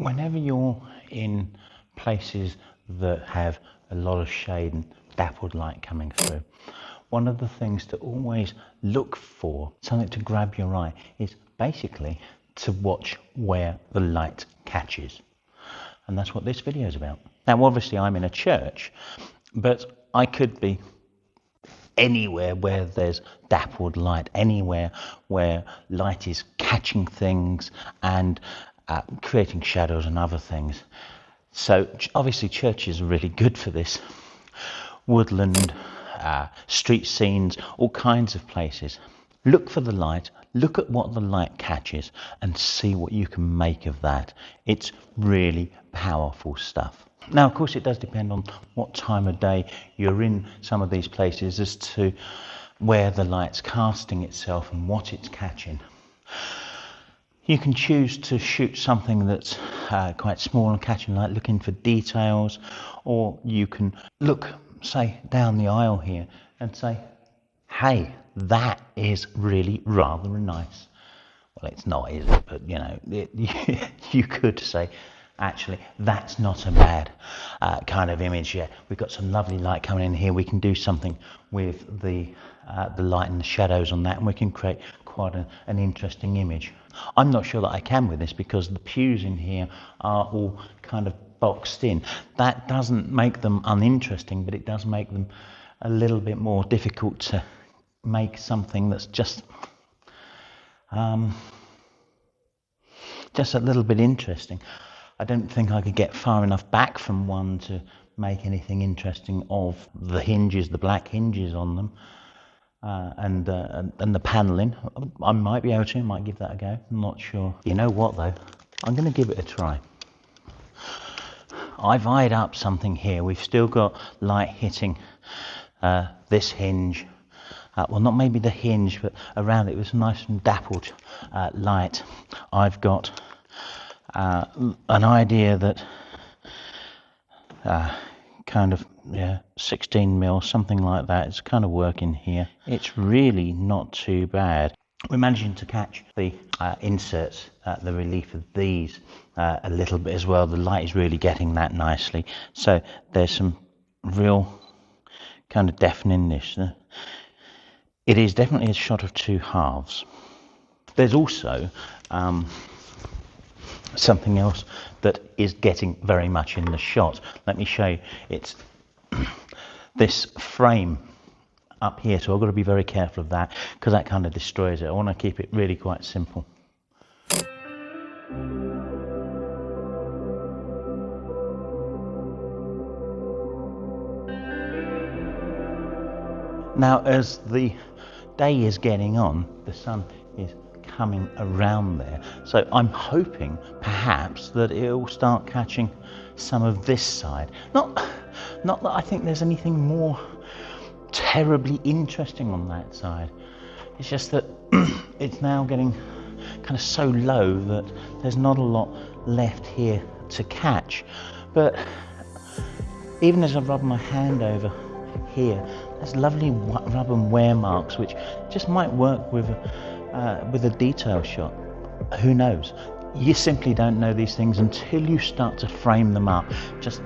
Whenever you're in places that have a lot of shade and dappled light coming through, one of the things to always look for, something to grab your eye, is basically to watch where the light catches. And that's what this video is about. Now, obviously I'm in a church, but I could be anywhere where there's dappled light, anywhere where light is catching things and creating shadows and other things. So obviously churches are really good for this. Woodland, street scenes, all kinds of places. Look for the light, look at what the light catches and see what you can make of that. It's really powerful stuff. Now, of course, it does depend on what time of day you're in some of these places as to where the light's casting itself and what it's catching. You can choose to shoot something that's quite small and catching light, looking for details, or you can look, say, down the aisle here and say, hey, that is really rather nice. Well, it's not, is it? But, you know, you could say, actually, that's not a bad kind of image yet. We've got some lovely light coming in here. We can do something with the light and the shadows on that, and we can create quite an interesting image. I'm not sure that I can with this because the pews in here are all kind of boxed in. That doesn't make them uninteresting, but it does make them a little bit more difficult to make something that's just a little bit interesting. I don't think I could get far enough back from one to make anything interesting of the hinges, the black hinges on them, and the panelling. I might be able to, might give that a go. I'm not sure. You know what though? I'm going to give it a try. I've eyed up something here. We've still got light hitting this hinge. Well, not maybe the hinge, but around it was nice and dappled light. I've got an idea that kind of 16 mil, something like that. It's kind of working here. It's really not too bad. We're managing to catch the inserts, the relief of these a little bit as well. The light is really getting that nicely. So there's some real kind of deafeningness. It is definitely a shot of two halves. There's also something else that is getting very much in the shot. Let me show you. It's this frame up here, so I've got to be very careful of that because that kind of destroys it. I want to keep it really quite simple. Now, as the day is getting on, the sun is coming around there, so I'm hoping perhaps that it will start catching some of this side. Not that I think there's anything more terribly interesting on that side. It's just that it's now getting kind of so low that there's not a lot left here to catch. But even as I rub my hand over here, there's lovely rub and wear marks which just might work with a detail shot. Who knows? You simply don't know these things until you start to frame them up. Just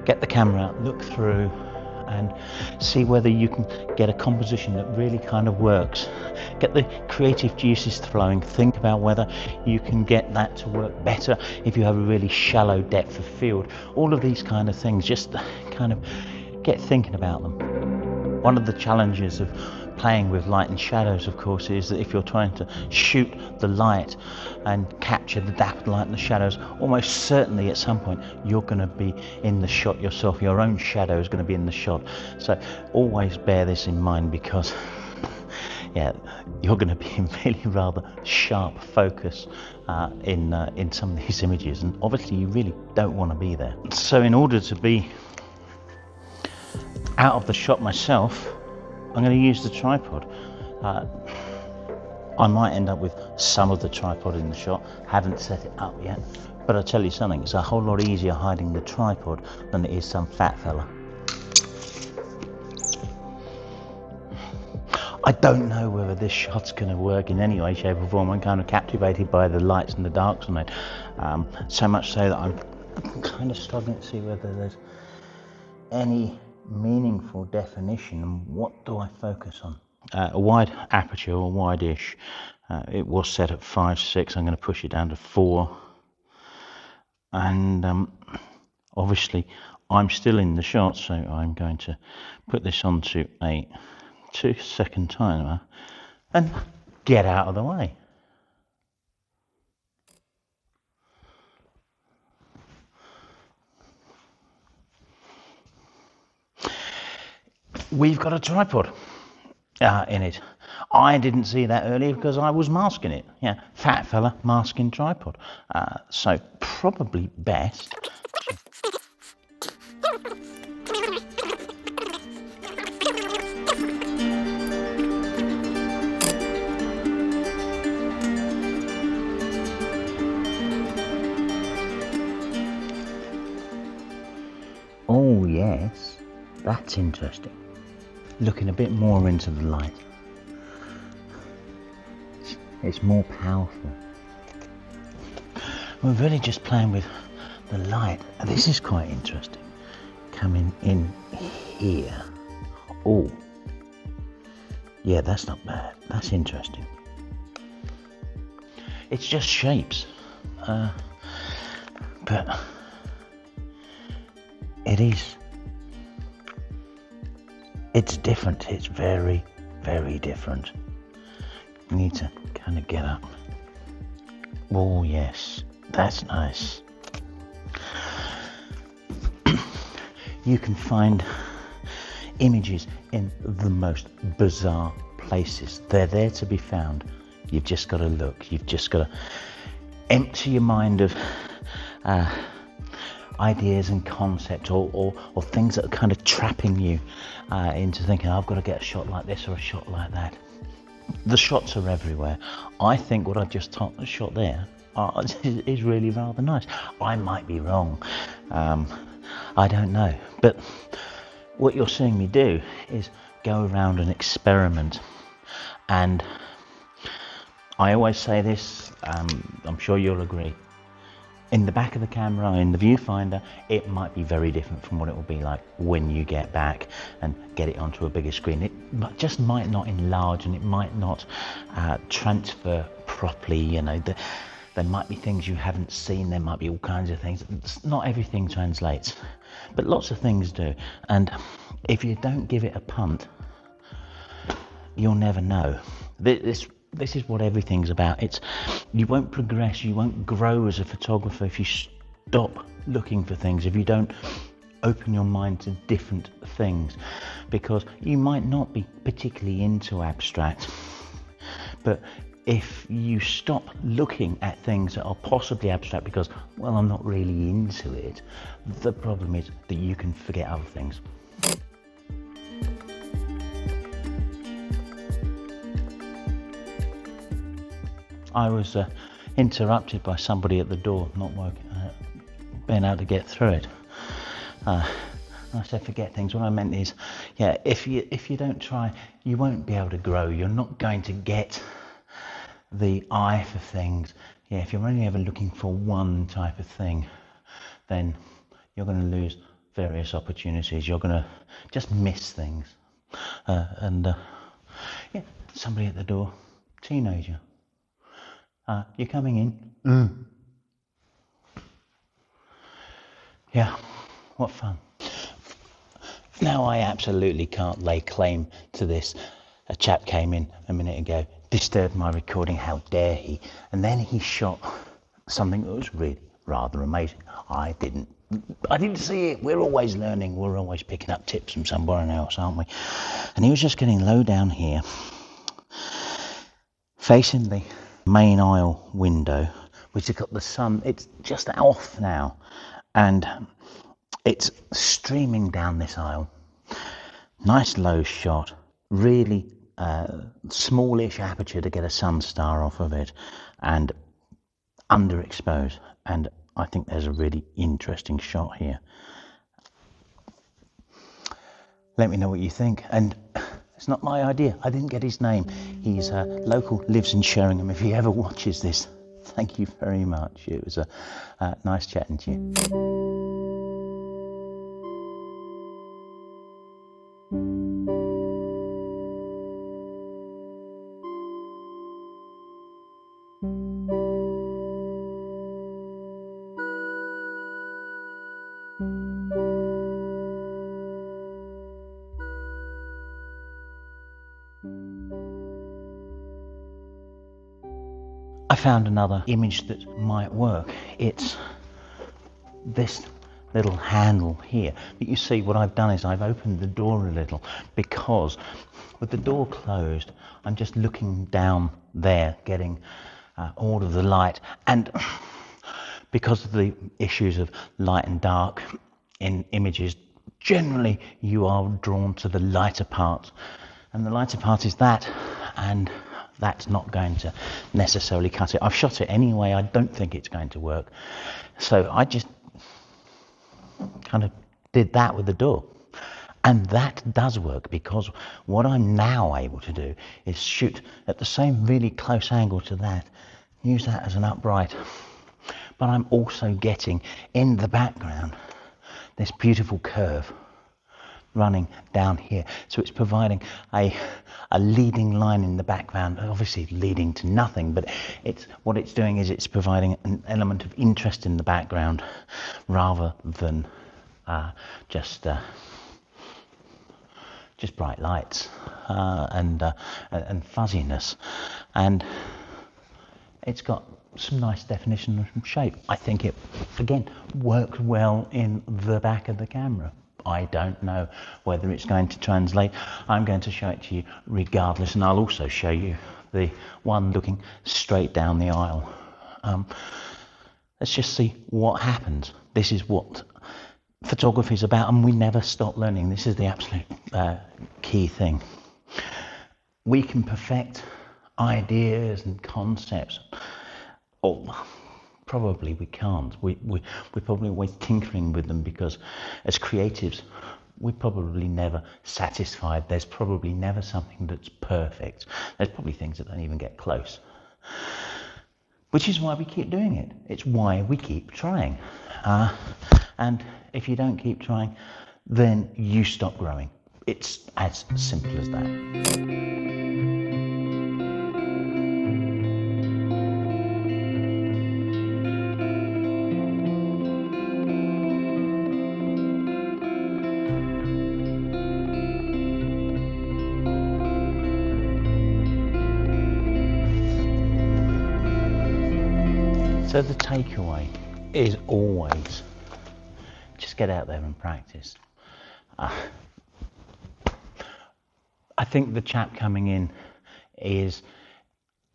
get the camera out, look through and see whether you can get a composition that really kind of works. Get the creative juices flowing. Think about whether you can get that to work better if you have a really shallow depth of field. All of these kind of things, just kind of get thinking about them. One of the challenges of playing with light and shadows, of course, is that if you're trying to shoot the light and capture the dappled light and the shadows, almost certainly at some point you're going to be in the shot yourself. Your own shadow is going to be in the shot. So always bear this in mind because you're going to be in really rather sharp focus in some of these images, and obviously you really don't want to be there. So in order to be out of the shot myself, I'm going to use the tripod. I might end up with some of the tripod in the shot. Haven't set it up yet, but I'll tell you something, it's a whole lot easier hiding the tripod than it is some fat fella. I don't know whether this shot's going to work in any way, shape or form. I'm kind of captivated by the lights and the darks on it. So much so that I'm kind of struggling to see whether there's any meaningful definition and what do I focus on. A wide aperture, or wide-ish, it was set at 5.6. I'm going to push it down to 4, and obviously I'm still in the shot, so I'm going to put this onto a 2-second timer and get out of the way. We've got a tripod in it. I didn't see that earlier because I was masking it. Yeah, fat fella masking tripod. So probably best. Oh yes, that's interesting. Looking a bit more into the light. It's more powerful. We're really just playing with the light. And this is quite interesting. Coming in here. Oh, yeah, that's not bad. That's interesting. It's just shapes. But it's different. It's very, very different. You need to kind of get up. Oh yes, that's nice. You can find images in the most bizarre places. They're there to be found. You've just got to look. You've just got to empty your mind of ideas and concepts or things that are kind of trapping you into thinking, I've got to get a shot like this or a shot like that. The shots are everywhere. I think what I just shot there is really rather nice. I might be wrong. I don't know. But what you're seeing me do is go around and experiment. And I always say this, I'm sure you'll agree. In the back of the camera, in the viewfinder, it might be very different from what it will be like when you get back and get it onto a bigger screen. It just might not enlarge, and it might not transfer properly. You know, there might be things you haven't seen. There might be all kinds of things. Not everything translates, but lots of things do. And if you don't give it a punt, you'll never know. This is what everything's about. You won't progress, you won't grow as a photographer if you stop looking for things, if you don't open your mind to different things, because you might not be particularly into abstract, but if you stop looking at things that are possibly abstract because, well, I'm not really into it, the problem is that you can forget other things. I was interrupted by somebody at the door, not being able to get through it. I said, forget things. What I meant is, yeah, if you don't try, you won't be able to grow. You're not going to get the eye for things. Yeah, if you're only ever looking for one type of thing, then you're going to lose various opportunities. You're going to just miss things. Yeah, somebody at the door, teenager. You're coming in? Yeah, what fun. Now I absolutely can't lay claim to this. A chap came in a minute ago, disturbed my recording, how dare he? And then he shot something that was really rather amazing. I didn't see it. We're always learning, we're always picking up tips from somewhere else, aren't we? And he was just getting low down here, facing the main aisle window, which has got the sun. It's just off now, and it's streaming down this aisle. Nice low shot, really smallish aperture to get a sun star off of it, and underexposed. And I think there's a really interesting shot here. Let me know what you think. And it's not my idea. I didn't get his name. He's local, lives in Sheringham. If he ever watches this, Thank you very much. It was a nice chatting to you. I found another image that might work. It's this little handle here. But you see, what I've done is I've opened the door a little, because with the door closed, I'm just looking down there, getting all of the light. And because of the issues of light and dark in images, generally you are drawn to the lighter part. And the lighter part is that, and that's not going to necessarily cut it. I've shot it anyway. I don't think it's going to work. So I just kind of did that with the door. And that does work, because what I'm now able to do is shoot at the same really close angle to that, use that as an upright. But I'm also getting in the background this beautiful curve running down here. So it's providing a leading line in the background, obviously leading to nothing, but what it's doing is it's providing an element of interest in the background rather than just bright lights and fuzziness. And it's got some nice definition and shape. I think it, again, works well in the back of the camera. I don't know whether it's going to translate. I'm going to show it to you regardless, and I'll also show you the one looking straight down the aisle. Let's just see what happens. This is what photography is about, and we never stop learning. This is the absolute key thing. We can perfect ideas and concepts. Oh, probably we can't. We're probably always tinkering with them, because as creatives, we're probably never satisfied. There's probably never something that's perfect. There's probably things that don't even get close. Which is why we keep doing it. It's why we keep trying. And if you don't keep trying, then you stop growing. It's as simple as that. So the takeaway is always just get out there and practice. I think the chap coming in is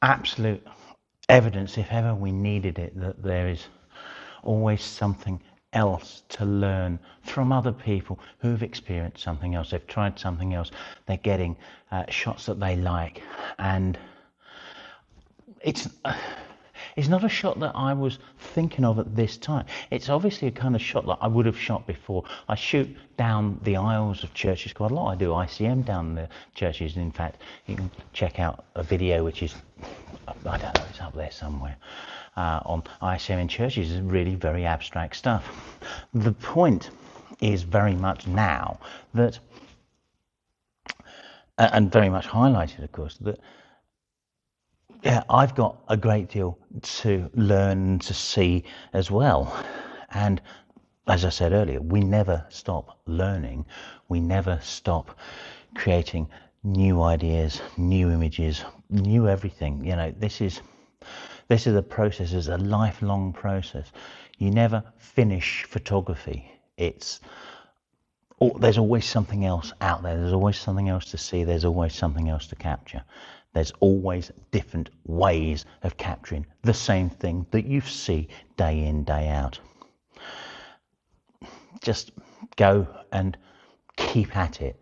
absolute evidence, if ever we needed it, that there is always something else to learn from other people who've experienced something else. They've tried something else. They're getting shots that they like, and it's not a shot that I was thinking of at this time. It's obviously a kind of shot that I would have shot before. I shoot down the aisles of churches quite a lot. I do ICM down the churches. In fact, you can check out a video which is, I don't know, it's up there somewhere, on ICM in churches. It's really very abstract stuff. The point is very much now that, and very much highlighted, of course, that yeah, I've got a great deal to learn, to see as well. And as I said earlier, we never stop learning. We never stop creating new ideas, new images, new everything. You know, this is a process, it's a lifelong process. You never finish photography. There's always something else out there. There's always something else to see. There's always something else to capture. There's always different ways of capturing the same thing that you see day in, day out. Just go and keep at it.